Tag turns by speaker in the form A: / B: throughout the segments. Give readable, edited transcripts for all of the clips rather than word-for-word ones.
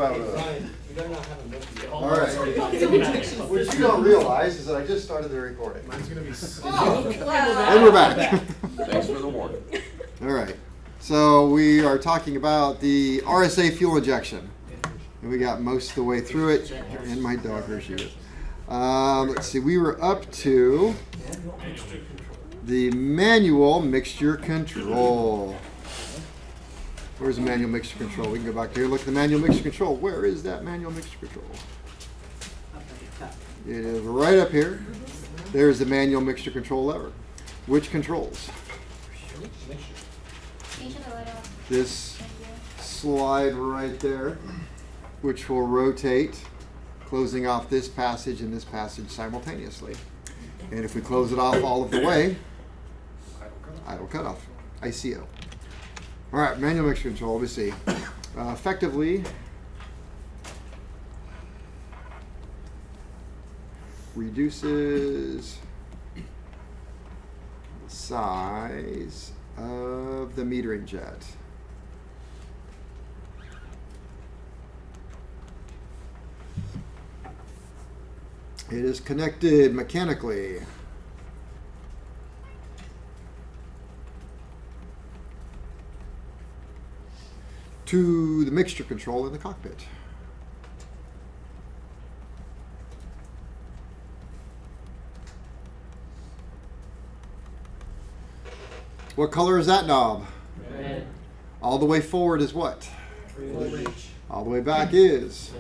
A: about
B: You better not have a milky.
A: All right. What you don't realize is that I just started the recording.
C: Mine's gonna be.
A: And we're back.
D: Thanks for the warning.
A: All right. So we are talking about the RSA fuel injection. And we got most of the way through it. And my dog, here she is. Let's see. We were up to the manual mixture control. Where's the manual mixture control? We can go back here. Look at the manual mixture control. Where is that manual mixture control? It is right up here. There's the manual mixture control lever. Which controls? This slide right there, which will rotate, closing off this passage and this passage simultaneously. And if we close it off all of the way, idle cutoff, ICO. All right, manual mixture control, let me see. Effectively reduces the size of the metering jet. It is connected mechanically to the mixture control in the cockpit. What color is that knob?
B: Red.
A: All the way forward is what?
B: Green.
A: All the way back is?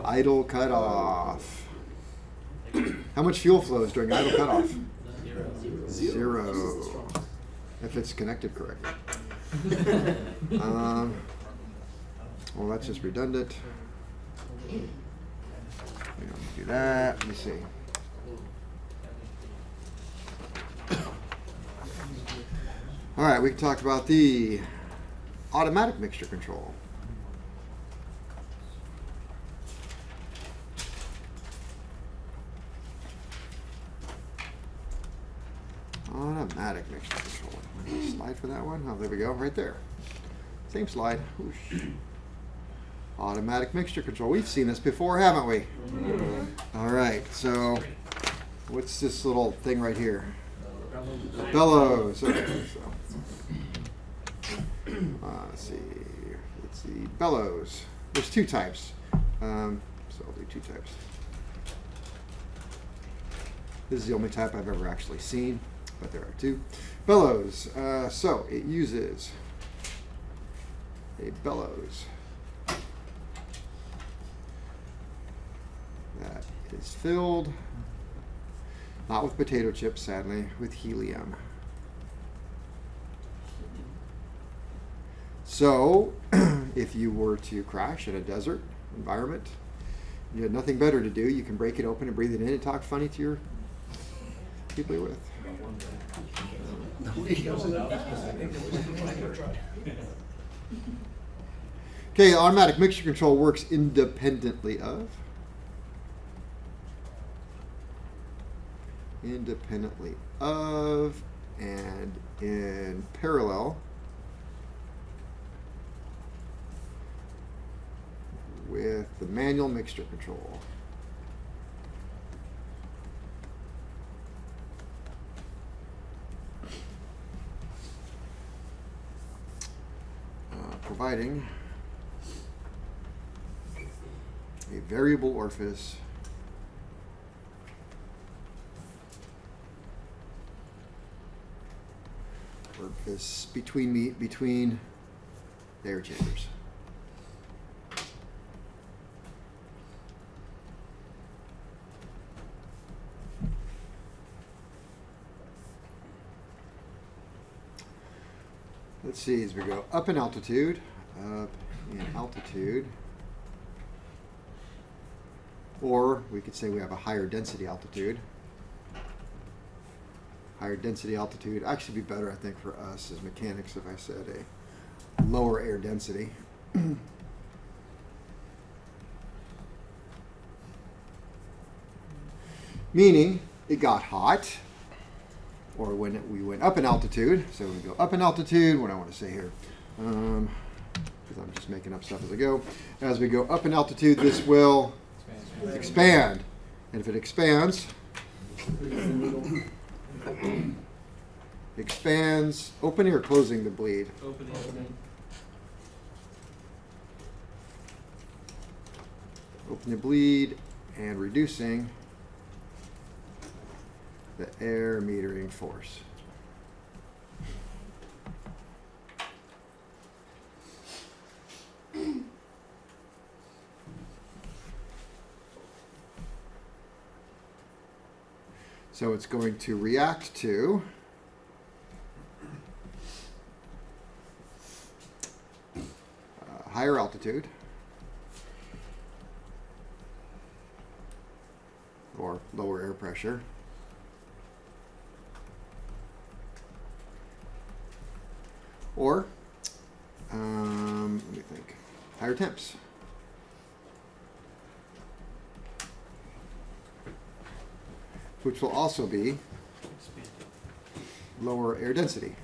A: Idle cutoff. How much fuel flows during idle cutoff? Zero. If it's connected correctly. Well, that's just redundant. We don't do that. Let me see. All right, we can talk about the automatic mixture control. Automatic mixture control. Slide for that one. Oh, there we go. Right there. Same slide. Whoosh. Automatic mixture control. We've seen this before, haven't we? All right. So, what's this little thing right here? Bellows. Okay. So, let's see. Let's see. Bellows. There's two types. So I'll do two types. This is the only type I've ever actually seen, but there are two. Bellows. So it uses a bellows that is filled, not with potato chips, sadly, with helium. So if you were to crash in a desert environment, you had nothing better to do, you can break it open and breathe it in and talk funny to your people you're with. Okay, automatic mixture control works independently of. Independently of and in parallel with the manual mixture control. Providing a variable orifice between the air chambers. Let's see as we go up in altitude, or we could say we have a higher density altitude. Higher density altitude actually be better, I think, for us as mechanics if I said a lower air density. Meaning it got hot, or when we went up in altitude. So we go up in altitude, what do I want to say here? because I'm just making up stuff as I go. As we go up in altitude, this will expand. And if it expands, opening or closing the bleed?
B: Opening.
A: Open the bleed and reducing the air metering force. So it's going to react to higher altitude or lower air pressure or let me think, higher temps. Which will also be lower air density.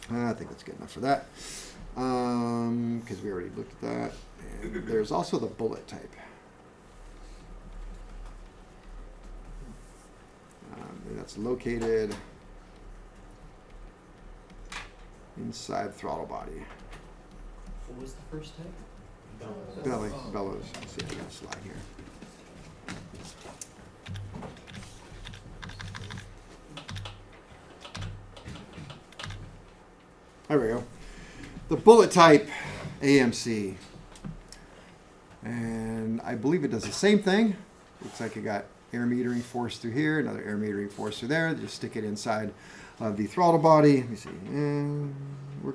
A: I think that's good enough for that, because we already looked at that. And there's also the bullet type. And that's located inside the throttle body.
B: What was the first type?
A: Bellows. Let's see, I got a slide here. There we go. The bullet type AMC. And I believe it does the same thing. Looks like it got air metering force through here, another air metering force through there. Just stick it inside of the throttle body. Let me see.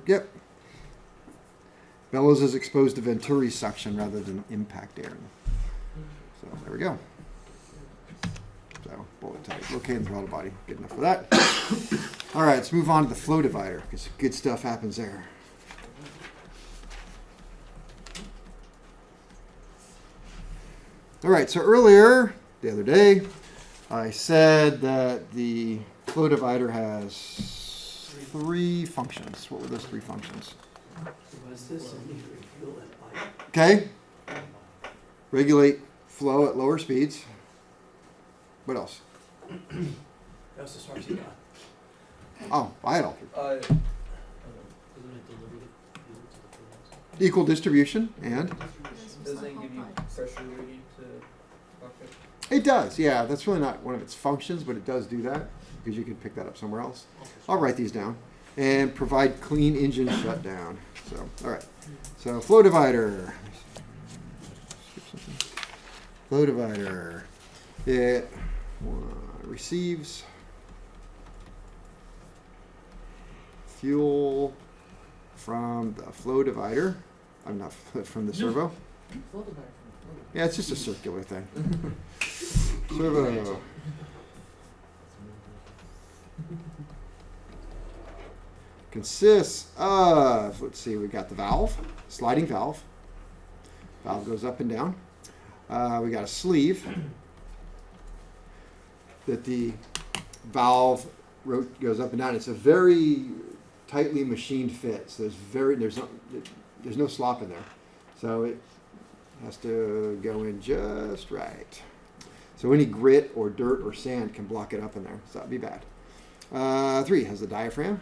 A: Yep. Bellows is exposed to Venturi suction rather than impact air. So there we go. So bullet type, located in the throttle body. Good enough for that. All right, let's move on to the flow divider because good stuff happens there. All right, so earlier, the other day, I said that the flow divider has 3 functions. What were those 3 functions? Okay. Regulate flow at lower speeds. What else?
C: That's the source you got.
A: Oh, idle. Equal distribution and?
C: Doesn't it give you pressure reading to cockpit?
A: It does, yeah. That's really not one of its functions, but it does do that because you can pick that up somewhere else. I'll write these down. And provide clean engine shutdown. So, all right. So, flow divider. Flow divider. It receives fuel from the flow divider. I'm not from the servo. Yeah, it's just a circular thing. Servo. Consists of, let's see, we got the valve, sliding valve. Valve goes up and down. We got a sleeve that the valve goes up and down. It's a very tightly machined fit. So there's no slop in there. So it has to go in just right. So any grit or dirt or sand can block it up in there. So that'd be bad. 3 has the diaphragm.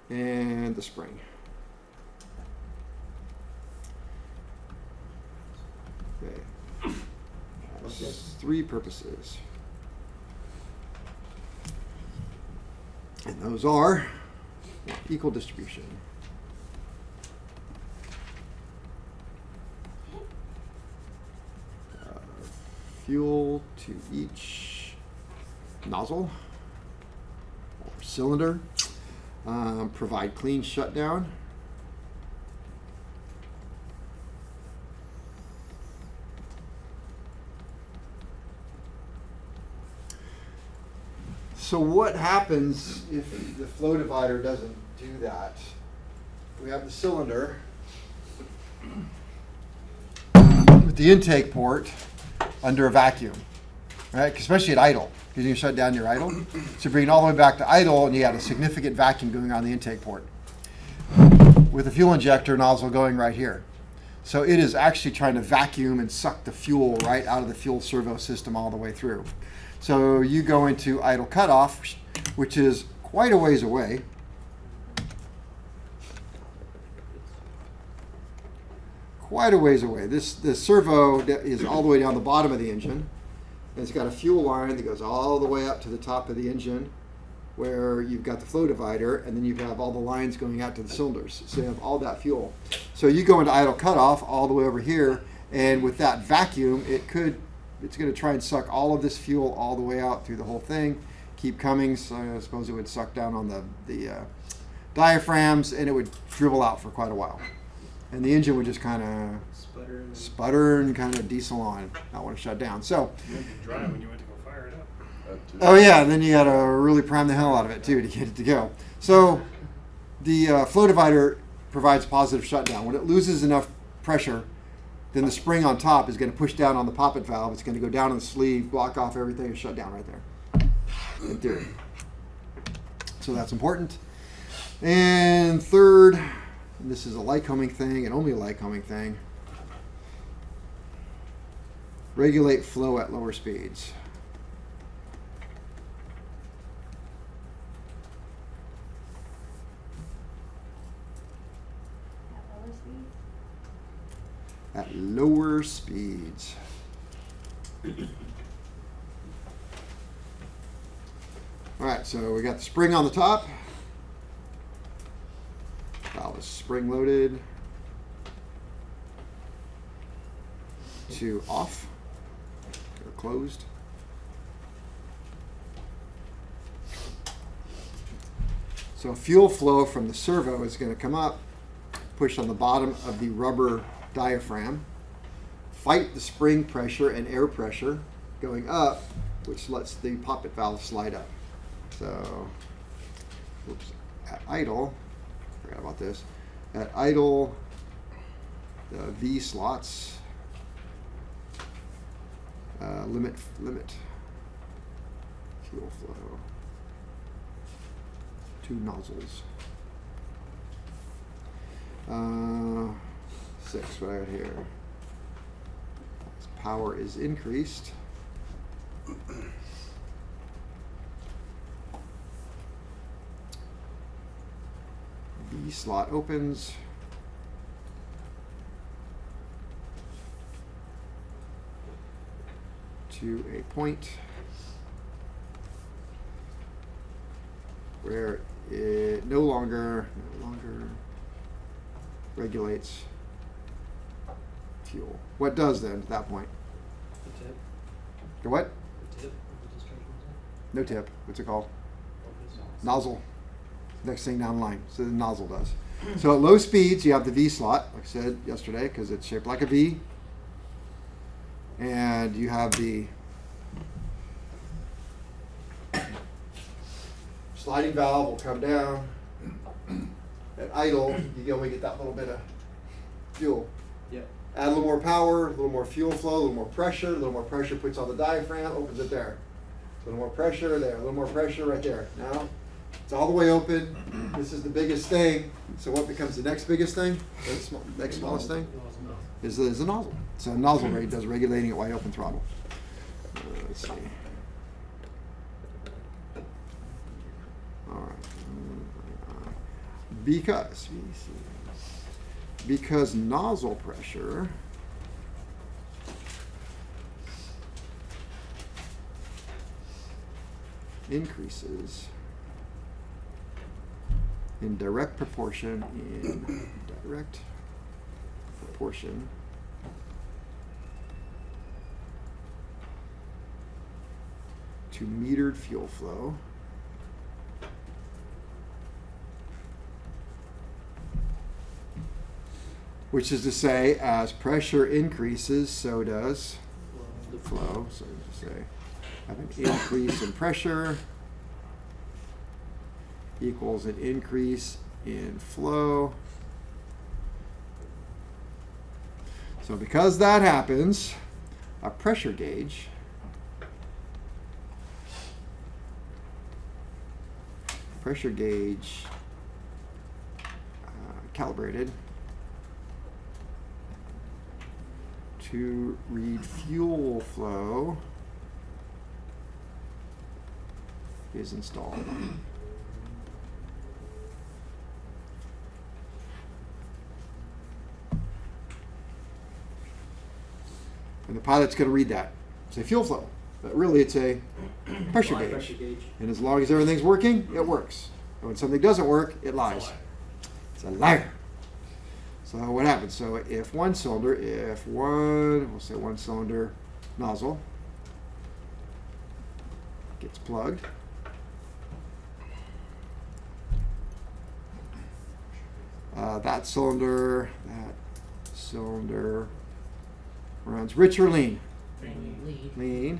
A: And the spring. Okay. Has 3 purposes. And those are equal distribution. Fuel to each nozzle or cylinder. Provide clean shutdown. So what happens if the flow divider doesn't do that? We have the cylinder with the intake port under a vacuum, right? Especially at idle, because you shut down your idle. So bring it all the way back to idle, and you got a significant vacuum going on the intake port with a fuel injector nozzle going right here. So it is actually trying to vacuum and suck the fuel right out of the fuel servo system all the way through. So you go into idle cutoff, which is quite a ways away. Quite a ways away. This servo is all the way down the bottom of the engine. And it's got a fuel line that goes all the way up to the top of the engine, where you've got the flow divider, and then you have all the lines going out to the cylinders. So you have all that fuel. So you go into idle cutoff all the way over here, and with that vacuum, it's going to try and suck all of this fuel all the way out through the whole thing, keep coming. So I suppose it would suck down on the diaphragms, and it would dribble out for quite a while. And the engine would just kind of sputter and kind of diesel on, not want to shut down. So,
D: You had to drive when you went to go fire it up.
A: oh yeah, and then you got to really prime the hell out of it too to get it to go. So the flow divider provides positive shutdown. When it loses enough pressure, then the spring on top is going to push down on the poppet valve. It's going to go down in the sleeve, block off everything, and shut down right there, in theory. So that's important. And third, and this is a Lycoming thing and only a Lycoming thing, regulate flow at lower speeds. At lower speeds. All right, so we got the spring on the top. Valve is spring loaded to off or closed. So fuel flow from the servo is going to come up, push on the bottom of the rubber diaphragm, fight the spring pressure and air pressure going up, which lets the poppet valve slide up. So, oops, at idle, forgot about this. At idle, the V slots limit fuel flow to nozzles. 6 right here. As power is increased, V slot opens. To a point where it no longer regulates fuel. What does then at that point?
B: The tip.
A: The what?
B: The tip of the discharge nozzle.
A: No tip. What's it called?
B: Okay,
A: Nozzle. Next thing down the line. So the nozzle does. So at low speeds, you have the V slot, like I said yesterday, because it's shaped like a V. And you have the sliding valve will come down. At idle, you only get that little bit of fuel.
B: Yep.
A: Add a little more power, a little more fuel flow, a little more pressure puts on the diaphragm, opens it there. A little more pressure there, a little more pressure right there. Now, it's all the way open. This is the biggest thing. So what becomes the next biggest thing? The next smallest thing? Is the nozzle. So the nozzle rate does regulating at wide open throttle. Let's see. All right. Because nozzle pressure increases in direct proportion to metered fuel flow, which is to say, as pressure increases, so does the flow. So to say, have an increase in pressure equals an increase in flow. So because that happens, a pressure gauge pressure gauge calibrated to read fuel flow is installed. And the pilot's going to read that. Say fuel flow. But really it's a pressure gauge. And as long as everything's working, it works. And when something doesn't work, it lies. It's a liar. So what happens? So if one cylinder nozzle gets plugged, that cylinder runs rich or lean? Lean.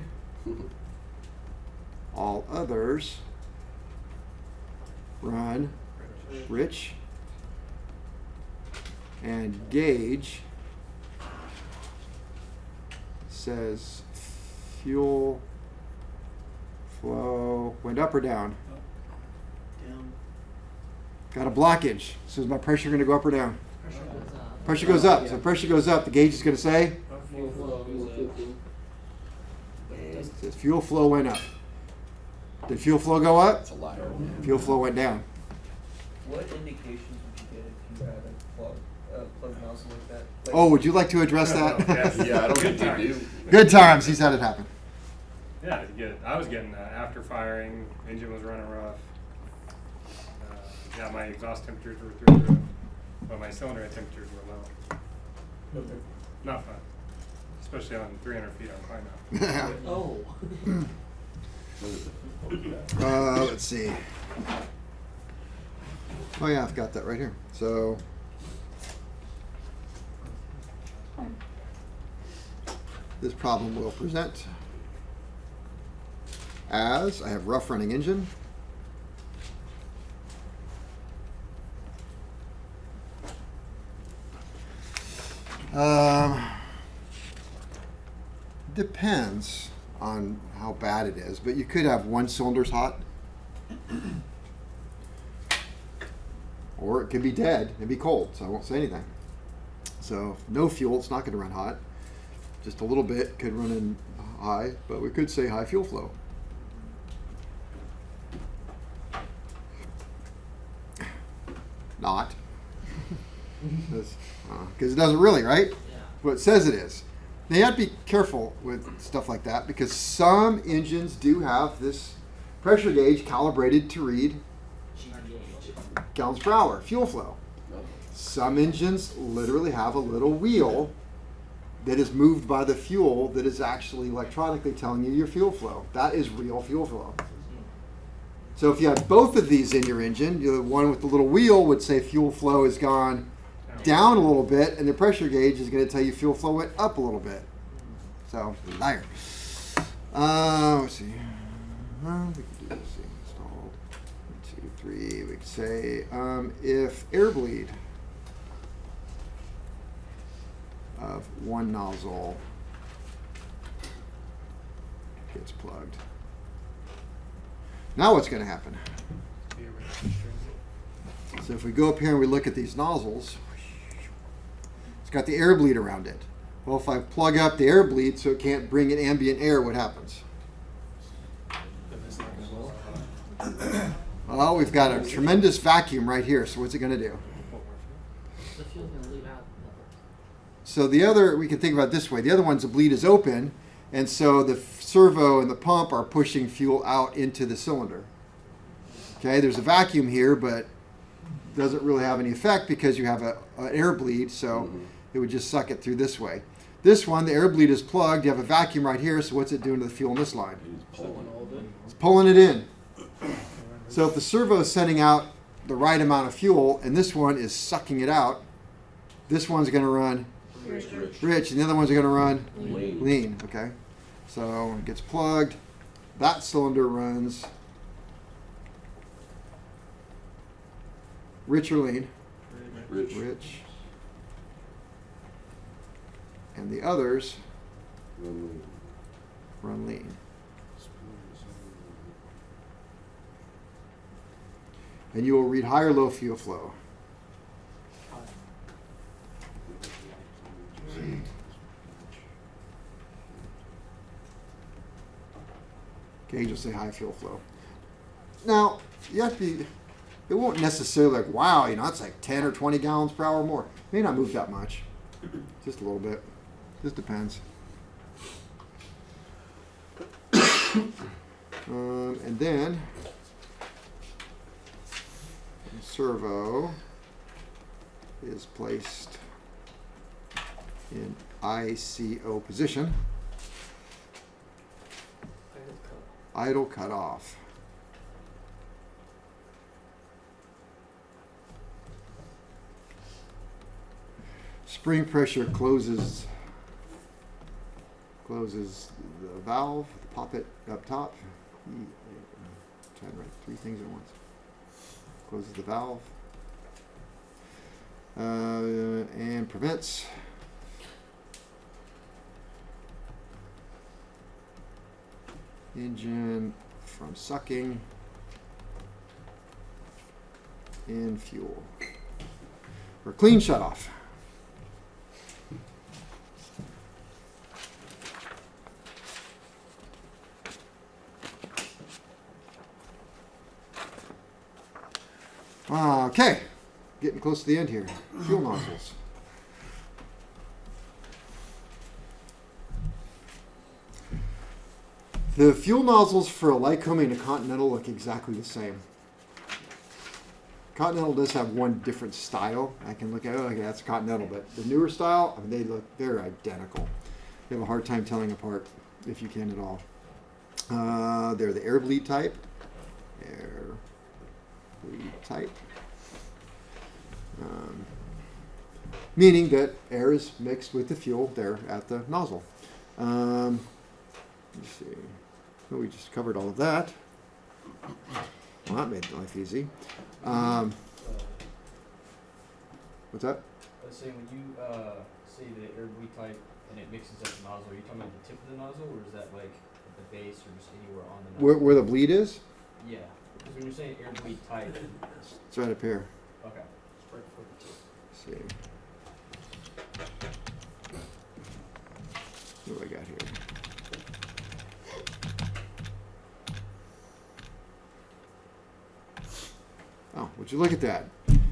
A: All others run rich. And gauge says fuel flow went up or down?
C: Down.
A: Got a blockage. So is my pressure going to go up or down?
B: Pressure goes up.
A: Pressure goes up. So pressure goes up. The gauge is going to say?
B: Fuel flow goes up.
A: It says fuel flow went up. Did fuel flow go up?
E: That's a liar.
A: Fuel flow went down.
C: What indications would you get if you had a plug nozzle like that? Like,
A: Oh, would you like to address that?
E: Yeah, I don't think
D: Good
E: you
D: times.
E: do.
A: Good times. He's had it happen.
D: Yeah, I was getting after firing, engine was running rough. Yeah, my exhaust temperatures were through the roof, but my cylinder head temperatures were low. Not fun, especially on 300 feet on climb out.
B: Oh.
A: Let's see. Oh yeah, I've got that right here. So this problem will present as I have rough running engine. Depends on how bad it is, but you could have one cylinder's hot, or it could be dead and be cold, so I won't say anything. So no fuel, it's not going to run hot. Just a little bit could run in high, but we could say high fuel flow. Not. Because it doesn't really, right?
B: Yeah.
A: Well, it says it is. Now you have to be careful with stuff like that because some engines do have this pressure gauge calibrated to read gallons per hour, fuel flow. Some engines literally have a little wheel that is moved by the fuel that is actually electronically telling you your fuel flow. That is real fuel flow. So if you have both of these in your engine, the one with the little wheel would say fuel flow has gone down a little bit, and the pressure gauge is going to tell you fuel flow went up a little bit. So, liar. Let's see. We can do this. Installed. 1, 2, 3. We could say if air bleed of one nozzle gets plugged. Now what's going to happen? So if we go up here and we look at these nozzles, it's got the air bleed around it. Well, if I plug up the air bleed so it can't bring in ambient air, what happens? Well, we've got a tremendous vacuum right here, so what's it going to do?
B: The fuel's gonna leave out.
A: So the other, we can think about it this way. The other one's the bleed is open, and so the servo and the pump are pushing fuel out into the cylinder. Okay, there's a vacuum here, but doesn't really have any effect because you have an air bleed, so it would just suck it through this way. This one, the air bleed is plugged, you have a vacuum right here, so what's it doing to the fuel in this line? It's pulling it in. So if the servo is sending out the right amount of fuel, and this one is sucking it out, this one's going to run rich, and the other ones are going to run lean. Okay, so it gets plugged. That cylinder runs rich or lean? Rich. And the others run lean. and you will read high or low fuel flow. Gauge will say high fuel flow. Now, you have to be, it won't necessarily like, wow, it's like 10 or 20 gallons per hour more. It may not move that much. Just a little bit. Just depends. And then, the servo is placed in ICO position. Idle cut off. Spring pressure closes the valve, the poppet up top. Trying to write 3 things at once. Closes the valve and prevents engine from sucking in fuel. For clean shutoff. Okay, getting close to the end here. Fuel nozzles. The fuel nozzles for a Lycoming and a Continental look exactly the same. Continental does have one different style. I can look at it, okay, that's Continental, but the newer style, they're identical. You have a hard time telling apart if you can at all. They're the air bleed type. Air bleed type. Meaning that air is mixed with the fuel there at the nozzle. Let's see. Well, we just covered all of that. Well, that made life easy. What's that?
E: I was saying, when you say the air bleed type and it mixes up the nozzle, are you talking about the tip of the nozzle, or is that like at the base or just anywhere on the nozzle?
A: Where the bleed is?
E: Yeah, because when you're saying air bleed type,
A: It's right up here.
E: okay.
A: Let's see. What do I got here? Oh, would you look at that?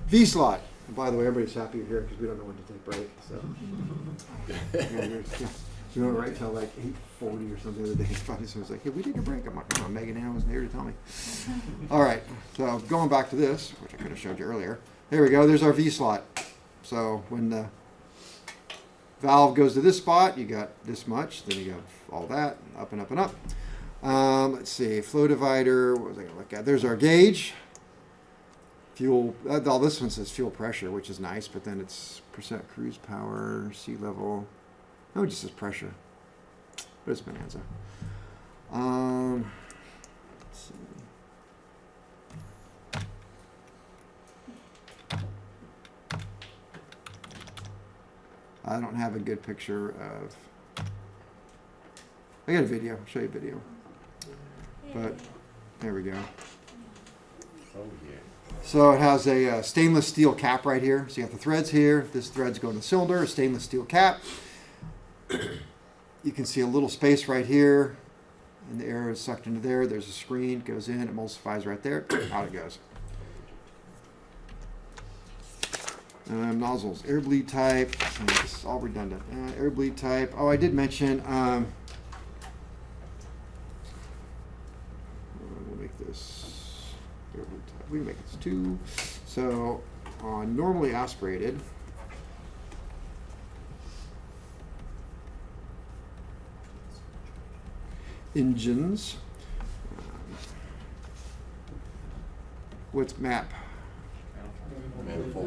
A: V-slot. And by the way, everybody's happy you're here because we don't know when to take break. So we went right till like 8:40 or something the other day. Finally, someone's like, "Hey, we take a break." I'm like, "Oh, Megan Ann wasn't here to tell me." All right. So going back to this, which I could have showed you earlier. There we go. There's our V-slot. So when the valve goes to this spot, you got this much. Then you got all that, up and up and up. Let's see. Flow divider. What was I going to look at? There's our gauge. Fuel, all this one says fuel pressure, which is nice, but then it's percent cruise power, sea level. No, it just says pressure. But it's bonanza. Let's see. I don't have a good picture of. I got a video. I'll show you a video. But there we go.
F: Oh, yeah.
A: So it has a stainless steel cap right here. So you got the threads here. This thread's going to the cylinder, a stainless steel cap. You can see a little space right here. And the air is sucked into there. There's a screen, goes in, emulsifies right there. Out it goes. Nozzles, air bleed type. This is all redundant. Air bleed type. Oh, I did mention. We'll make this air bleed type. We can make this 2. So on normally aspirated, engines. What's MAP?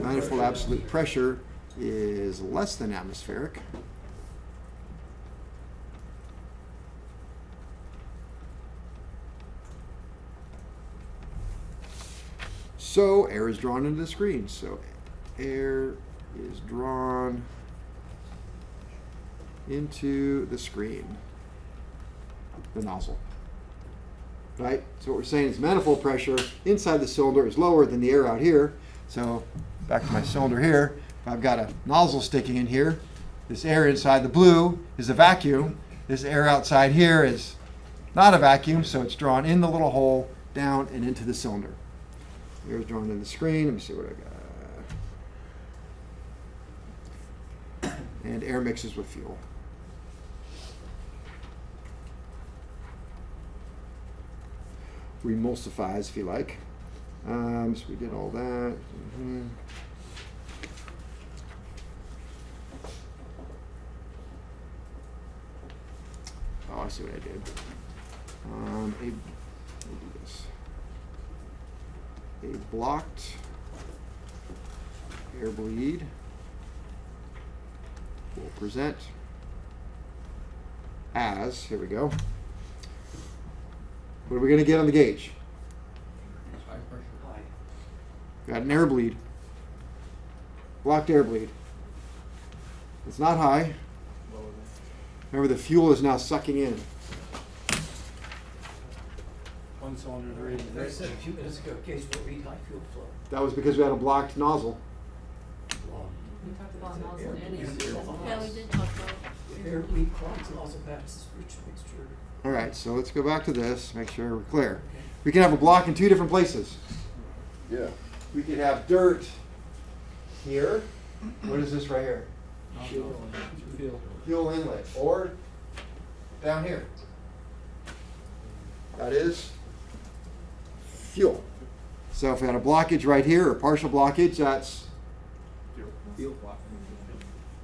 A: Manifold absolute pressure is less than atmospheric. So air is drawn into the screen. So air is drawn into the screen, the nozzle. right? So what we're saying is manifold pressure inside the cylinder is lower than the air out here. So back to my cylinder here, if I've got a nozzle sticking in here, this air inside the blue is a vacuum. This air outside here is not a vacuum, so it's drawn in the little hole, down and into the cylinder. Air is drawn in the screen. Let me see what I got. And air mixes with fuel. Remulsifies, if you like. So we did all that. Oh, I see what I did. We'll do this. A blocked air bleed will present as, here we go. What are we going to get on the gauge? Got an air bleed. Blocked air bleed. It's not high. Remember, the fuel is now sucking in.
D: One cylinder is rated
G: They
D: rich.
G: said a few minutes ago, gauge will read high fuel flow.
A: That was because we had a blocked nozzle.
B: We talked about nozzle and
H: Yeah, we did talk about.
G: If air leak clogs nozzle passes rich mixture.
A: All right, so let's go back to this, make sure we're clear. We can have a block in two different places.
F: Yeah.
A: We could have dirt here. What is this right here? Fuel inlet. Or down here. That is fuel. So if we had a blockage right here, or partial blockage, that's,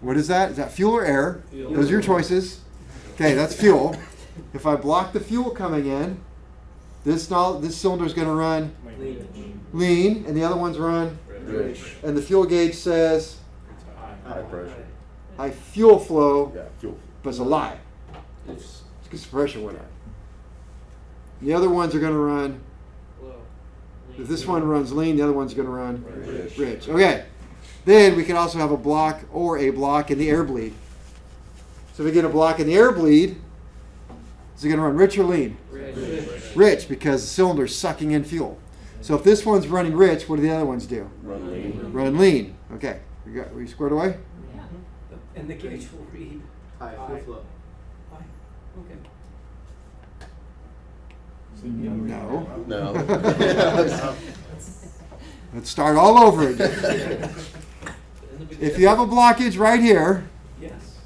A: what is that? Is that fuel or air?
B: Fuel.
A: Those are your choices. Okay, that's fuel. If I block the fuel coming in, this cylinder is going to run lean, and the other ones run,
F: Rich.
A: and the fuel gauge says
F: High pressure.
A: high fuel flow,
F: Yeah, fuel.
A: but it's a lie. It's because the pressure went up. The other ones are going to run, if this one runs lean, the other one's going to run rich. Okay. Then we can also have a block or a block in the air bleed. So if we get a block in the air bleed, is it going to run rich or lean? Rich, because the cylinder's sucking in fuel. So if this one's running rich, what do the other ones do?
F: Run lean.
A: Run lean. Okay. We squared away?
G: And the gauge will read high fuel flow. High, okay.
A: No.
F: No.
A: Let's start all over again. If you have a blockage right here,
G: Yes.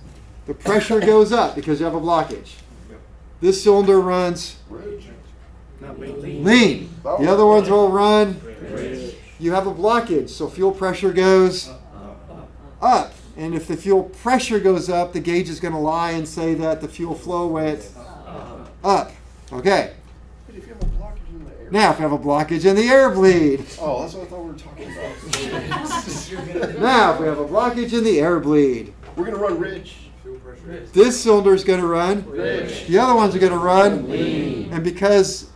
A: the pressure goes up because you have a blockage. This cylinder runs
F: Rich.
D: Not lean.
A: lean. The other ones will run. You have a blockage, so fuel pressure goes up. And if the fuel pressure goes up, the gauge is going to lie and say that the fuel flow went up. Okay.
F: But if you have a blockage in the air.
A: Now, if you have a blockage in the air bleed.
F: Oh, that's what I thought we were talking about.
A: Now, if we have a blockage in the air bleed.
F: We're gonna run rich.
A: This cylinder is going to run.
F: Rich.
A: The other ones are going to run. And because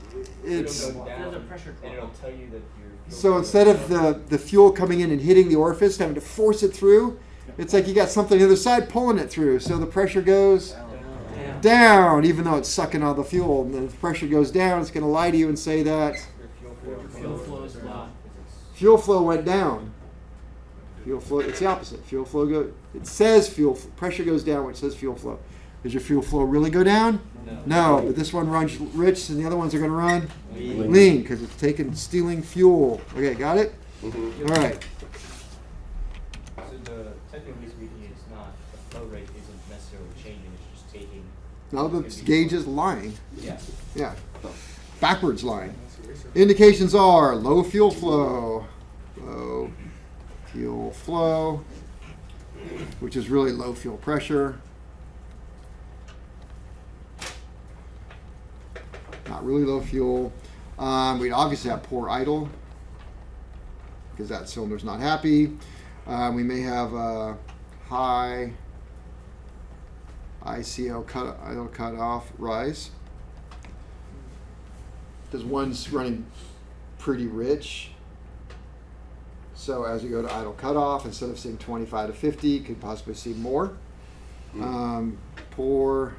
A: it's...
E: It'll go down, and it'll tell you that your fuel
A: So instead of the fuel coming in and hitting the orifice, having to force it through, it's like you got something on the other side pulling it through. So the pressure goes down, even though it's sucking all the fuel. And then if the pressure goes down, it's going to lie to you and say that
B: Fuel flow is low.
A: fuel flow went down. Fuel flow, it's the opposite. Fuel flow it says pressure goes down, which says fuel flow. Does your fuel flow really go down? No, but this one runs rich and the other ones are going to run lean because it's stealing fuel. Okay, got it?
F: Mhm.
A: All right.
E: So technically speaking, it's not, the flow rate isn't necessarily changing, it's just taking.
A: Now the gauge is lying.
E: Yeah.
A: Yeah. Backwards lying. Indications are low fuel flow. Low fuel flow, which is really low fuel pressure. Not really low fuel. We'd obviously have poor idle because that cylinder's not happy. We may have a high ICO idle cutoff rise. Because one's running pretty rich. So as we go to idle cutoff, instead of seeing 25 to 50, you could possibly see more. Poor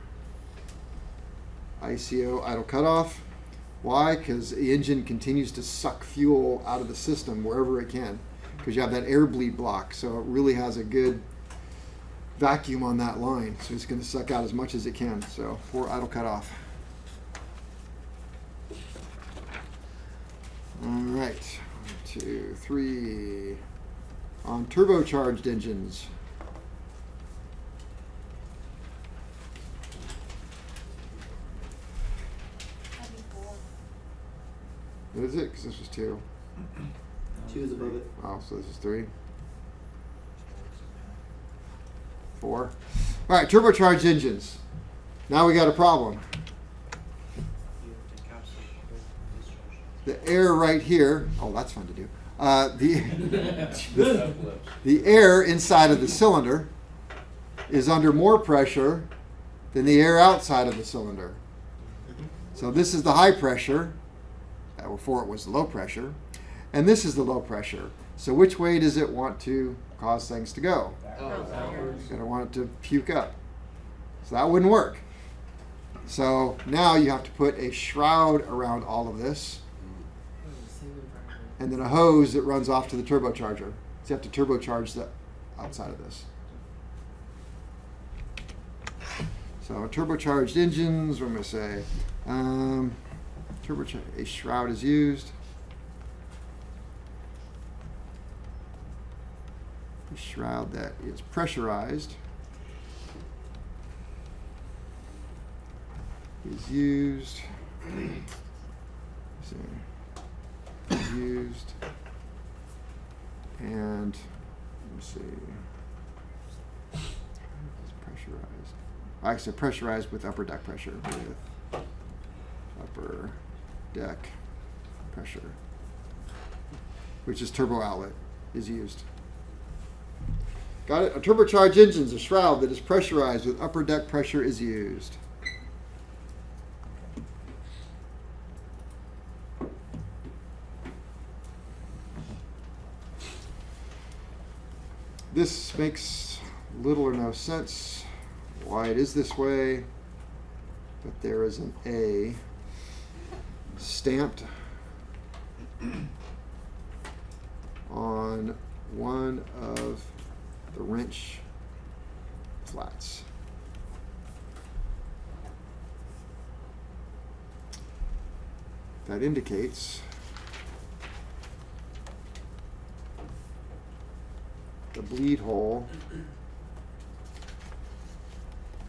A: ICO idle cutoff. Why? Because the engine continues to suck fuel out of the system wherever it can, because you have that air bleed block. So it really has a good vacuum on that line. So it's going to suck out as much as it can. So for idle cutoff. All right, 1, 2, 3. On turbocharged engines.
H: That'd be 4.
A: What is it? Because this was 2.
G: 2 is above it.
A: Oh, so this is 3. 4. All right, turbocharged engines. Now we got a problem. The air right here. Oh, that's fun to do. The air inside of the cylinder is under more pressure than the air outside of the cylinder. So this is the high pressure. Before it was the low pressure. And this is the low pressure. So which way does it want to cause things to go? It's going to want it to puke up. So that wouldn't work. So now you have to put a shroud around all of this, and then a hose that runs off to the turbocharger. So you have to turbocharge the outside of this. So turbocharged engines, what am I going to say? A shroud is used. A shroud that is pressurized is used. Let's see. Used, and let me see. It's pressurized. I said pressurized with upper deck pressure. With upper deck pressure, which is turbo outlet, is used. Got it? A turbocharged engine is a shroud that is pressurized with upper deck pressure is used. This makes little or no sense why it is this way, but there is an A stamped on one of the wrench flats. That indicates the bleed hole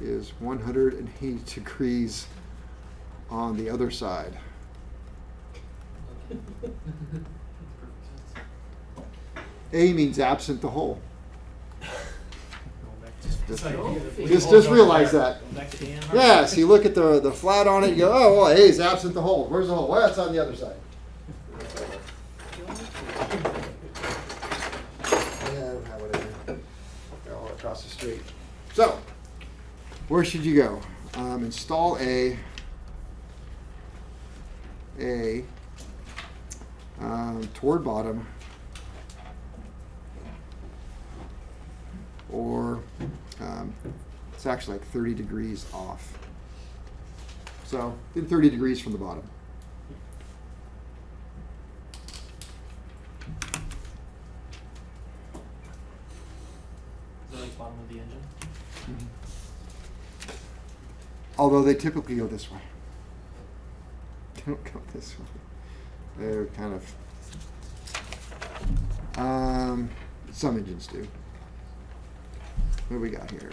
A: is 180 degrees on the other side. A means absent the hole. Just realize that. Yes, you look at the flat on it, you go, oh, well, A is absent the hole. Where's the hole? Well, it's on the other side. All across the street. So, where should you go? Install A toward bottom, or it's actually like 30 degrees off. So, in 30 degrees from the bottom.
B: Bottom of the engine.
A: Mm-hmm. Although they typically go this way. They don't go this way. They're kind of some engines do. What do we got here?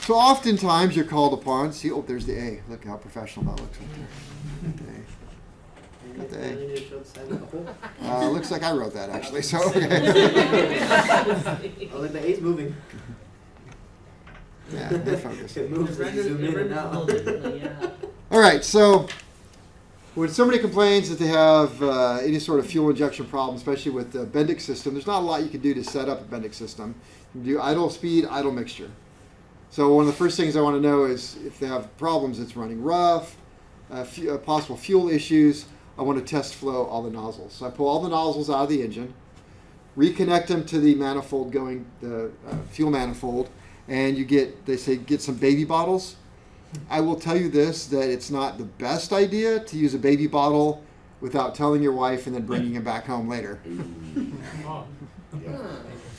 A: So oftentimes you're called upon. See, oh, there's the A. Look how professional that looks right there. Got the A. Looks like I wrote that actually. So okay.
G: Oh, like the A's moving.
A: Yeah, they focus.
G: It moves as you zoom in and out.
A: All right, so when somebody complains that they have any sort of fuel injection problem, especially with the Bendix system, there's not a lot you can do to set up a Bendix system. You can do idle speed, idle mixture. So one of the first things I want to know is if they have problems, it's running rough, possible fuel issues. I want to test flow all the nozzles. So I pull all the nozzles out of the engine, reconnect them to the manifold the fuel manifold, and they say get some baby bottles. I will tell you this, that it's not the best idea to use a baby bottle without telling your wife and then bringing it back home later.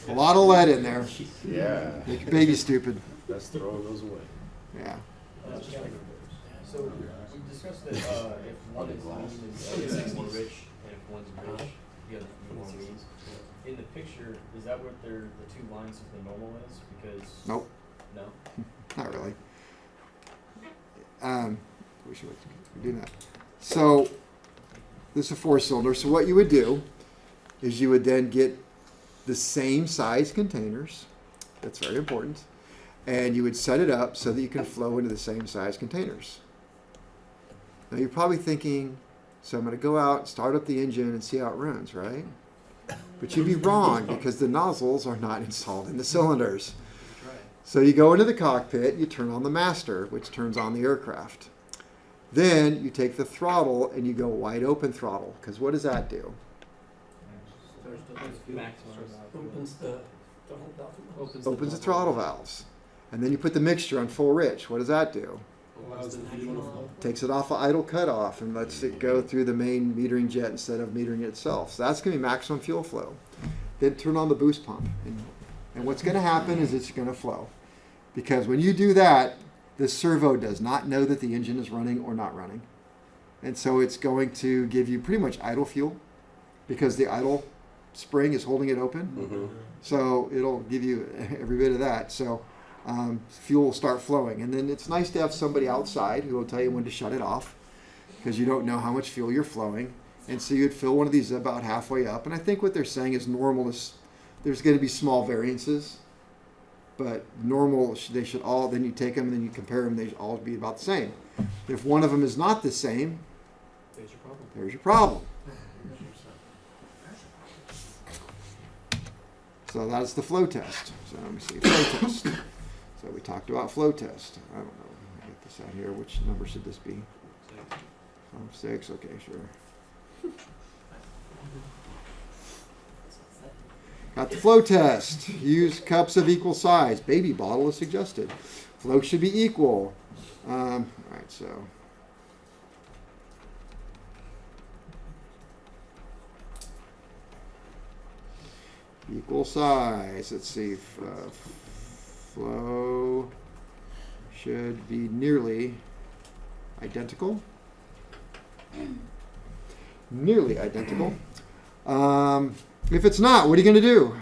A: A lot of lead in there.
F: Yeah.
A: Make your baby stupid.
F: Let's throw those away.
A: Yeah.
E: So we discussed that if one is lean, is more rich, and if one's rich, the other be more lean. In the picture, is that what the two lines of the normal is? Because
A: Nope.
E: no.
A: Not really. We should do that. So this is a 4-cylinder. So what you would do is you would then get the same size containers. That's very important. And you would set it up so that you can flow into the same size containers. Now you're probably thinking, so I'm going to go out, start up the engine, and see how it runs, right? But you'd be wrong because the nozzles are not installed in the cylinders. So you go into the cockpit, you turn on the master, which turns on the aircraft. Then you take the throttle and you go wide open throttle, because what does that do?
G: Opens the
A: Opens the throttle valves. And then you put the mixture on full rich. What does that do?
G: allows the fuel flow.
A: Takes it off of idle cutoff and lets it go through the main metering jet instead of metering it itself. So that's going to be maximum fuel flow. Then turn on the boost pump. And what's going to happen is it's going to flow. Because when you do that, the servo does not know that the engine is running or not running. And so it's going to give you pretty much idle fuel because the idle spring is holding it open.
F: Mm-hmm.
A: So it'll give you every bit of that. So fuel will start flowing. And then it's nice to have somebody outside who will tell you when to shut it off because you don't know how much fuel you're flowing. And so you'd fill one of these about halfway up. And I think what they're saying is normal is there's going to be small variances. But normal, they should all, then you take them and then you compare them, they should all be about the same. If one of them is not the same,
E: There's your problem.
A: there's your problem. So that's the flow test. So let me see, flow test. So we talked about flow test. I don't know, let me get this out here. Which number should this be? 6, okay, sure. Got the flow test. Use cups of equal size. Baby bottle is suggested. Flow should be equal. All right, so. Equal size. Let's see. Flow should be nearly identical. Nearly identical. If it's not, what are you going to do?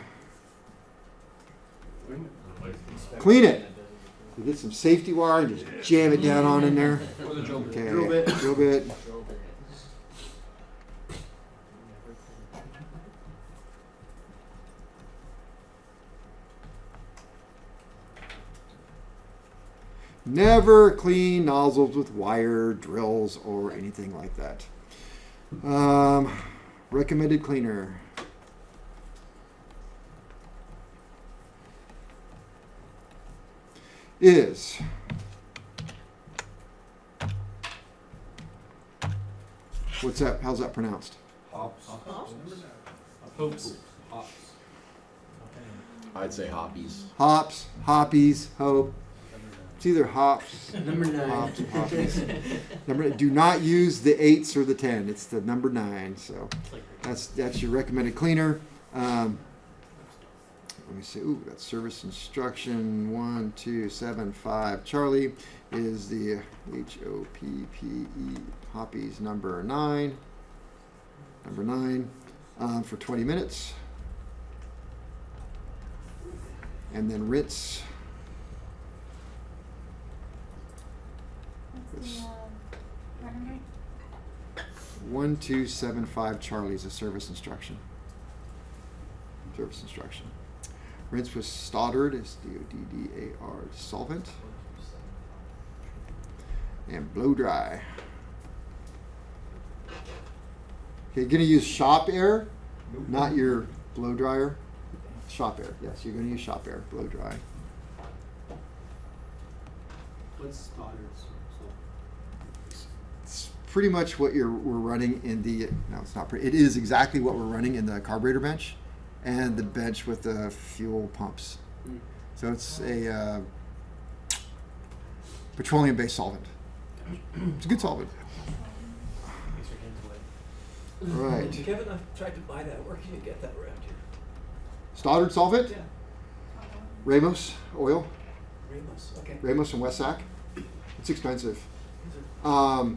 A: Clean it. You get some safety wire and just jam it down on in there. Okay, drill bit. Never clean nozzles with wire, drills, or anything like that. Recommended cleaner. Is what's that? How's that pronounced?
E: Hops.
F: I'd say hoppies.
A: Hops, hoppies, hope. It's either hops,
G: Number 9.
A: hops, hoppies. Do not use the 8s or the 10. It's the number 9. So that's your recommended cleaner. Let me see. Ooh, that's service instruction 1275. Charlie is the HOPPE Hoppies number 9. Number 9 for 20 minutes. And then rinse.
H: What's the running rate?
A: 1275 Charlie's a service instruction. Service instruction. Rinse with Stoddard, is DODDAR solvent. And blow dry. Okay, you're going to use shop air, not your blow dryer. Shop air, yes, you're going to use shop air, blow dry.
G: What's Stoddard's?
A: It's pretty much what we're running in the, no, it's not pretty, it is exactly what we're running in the carburetor bench and the bench with the fuel pumps. So it's a petroleum-based solvent. It's a good solvent.
E: Makes your hands wet.
A: Right.
G: Kevin, I've tried to buy that. Where can you get that around here?
A: Stoddard solvent,
G: Yeah.
A: Ramos oil,
G: Ramos. Okay.
A: Ramos from Westsac. It's expensive.
G: These are-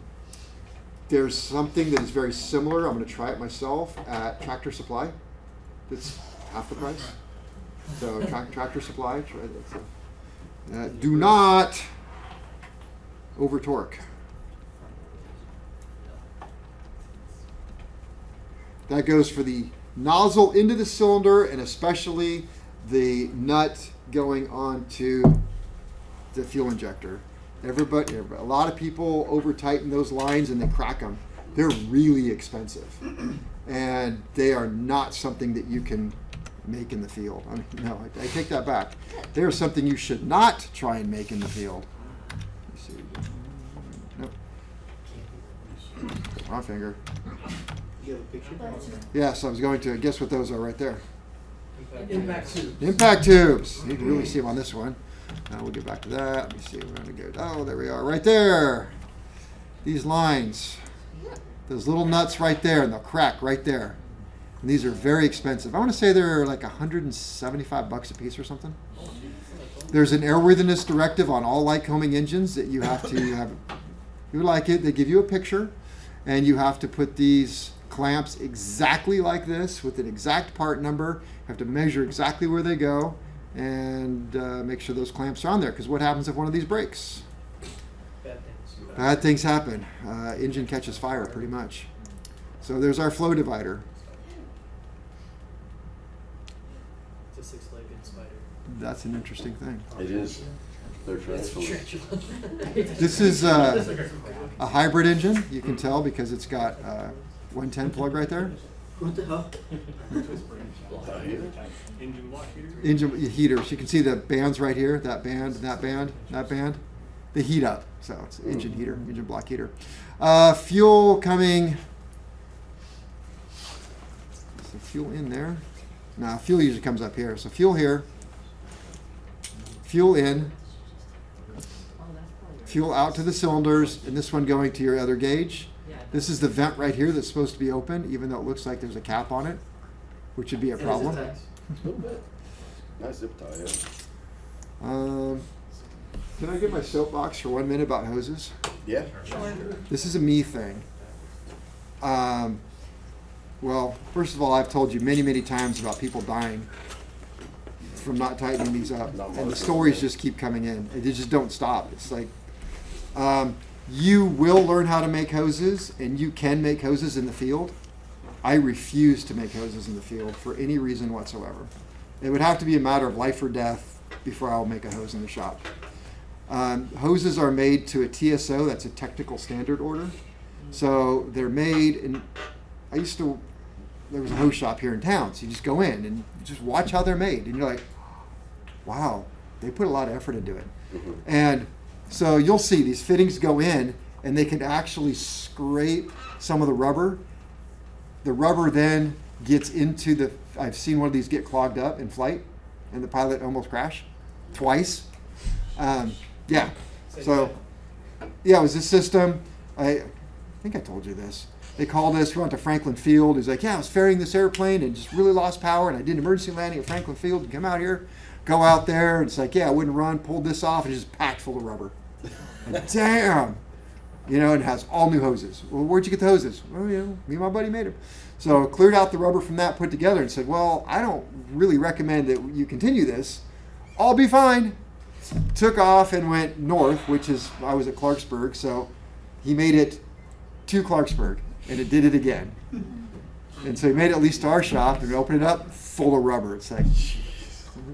A: There's something that is very similar. I'm going to try it myself at Tractor Supply. It's half the price. So Tractor Supply, try that. Do not over torque. That goes for the nozzle into the cylinder and especially the nut going onto the fuel injector. Everybody, a lot of people over tighten those lines and they crack them. They're really expensive, and they are not something that you can make in the field. I mean, no, I take that back. They are something you should not try and make in the field. Let's see. Nope. Wrong finger.
G: You have a picture?
A: Yes, I was going to guess what those are right there.
G: Impact tubes.
A: Impact tubes. You can really see them on this one. We'll get back to that. Let me see. We're going to go. Oh, there we are. Right there. These lines. Those little nuts right there, and they'll crack right there. And these are very expensive. I want to say they're like $175 a piece or something. There's an airworthiness directive on all Lycoming engines that you have to have. You like it. They give you a picture, and you have to put these clamps exactly like this with an exact part number. You have to measure exactly where they go and make sure those clamps are on there, because what happens if one of these breaks?
E: Bad things.
A: Bad things happen. Engine catches fire pretty much. So there's our flow divider.
E: It's a 6-legged spider.
A: That's an interesting thing.
F: It is. They're tarantulas.
A: This is a hybrid engine. You can tell because it's got a 110 plug right there.
G: What the hell?
D: Engine block heater?
A: Engine heaters. You can see the bands right here. That band, that band, that band. They heat up. So it's an engine heater, engine block heater. Fuel coming. Is the fuel in there? No, fuel usually comes up here. So fuel here. Fuel in. Fuel out to the cylinders, and this one going to your other gauge. This is the vent right here that's supposed to be open, even though it looks like there's a cap on it, which would be a problem.
F: Nice zip tie, yeah.
A: Can I get my soapbox for 1 minute about hoses?
F: Yeah.
A: This is a me thing. Well, first of all, I've told you many, many times about people dying from not tightening these up, and the stories just keep coming in. They just don't stop. It's like you will learn how to make hoses, and you can make hoses in the field. I refuse to make hoses in the field for any reason whatsoever. It would have to be a matter of life or death before I'll make a hose in the shop. Hoses are made to a TSO, that's a technical standard order. So they're made, and there was a hose shop here in town, so you just go in and you just watch how they're made, and you're like, wow, they put a lot of effort into it.
F: Mm-hmm.
A: And so you'll see these fittings go in, and they can actually scrape some of the rubber. The rubber then gets into I've seen one of these get clogged up in flight, and the pilot almost crashed twice. Yeah. So, yeah, it was this system. I think I told you this. They called us. We went to Franklin Field. He's like, yeah, I was ferrying this airplane and just really lost power, and I did an emergency landing at Franklin Field and come out here, go out there. And it's like, yeah, I wouldn't run, pulled this off, and it's just packed full of rubber. And damn. And it has all new hoses. Well, where'd you get the hoses? Well, me and my buddy made them. So cleared out the rubber from that, put together, and said, well, I don't really recommend that you continue this. I'll be fine. Took off and went north, I was at Clarksburg, so he made it to Clarksburg, and it did it again. And so he made it at least to our shop, and we opened it up, full of rubber. It's like,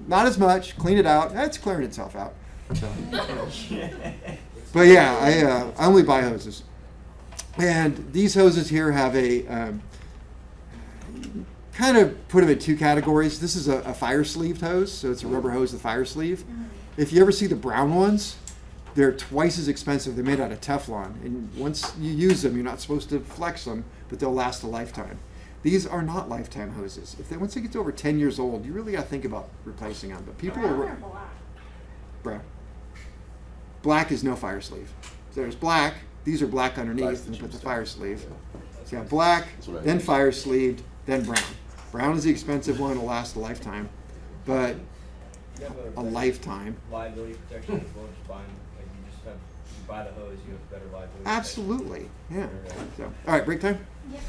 A: not as much, clean it out. It's clearing itself out. So. But yeah, I only buy hoses. And these hoses here have a, kind of put them in two categories. This is a fire sleeved hose, so it's a rubber hose with fire sleeve. If you ever see the brown ones, they're twice as expensive. They're made out of Teflon. And once you use them, you're not supposed to flex them, but they'll last a lifetime. These are not lifetime hoses. If they, once they get to over 10 years old, you really got to think about replacing them. But people
H: Brown
A: are
H: or black?
A: brown. Black is no fire sleeve. So there's black. These are black
F: That's
A: underneath,
F: the
A: and you put
F: cheap
A: the
F: stuff.
A: fire sleeve.
F: Yeah.
A: So you got black,
F: That's what I
A: then
F: use.
A: fire sleeved, then brown. Brown is the expensive one. It'll last a lifetime, but
E: You have
A: a
E: better
A: lifetime.
E: liability protection as well, just buying, like you just have, you buy the hose, you have better liability. protection.
A: Absolutely, yeah. So, all right, break time.
H: Yep.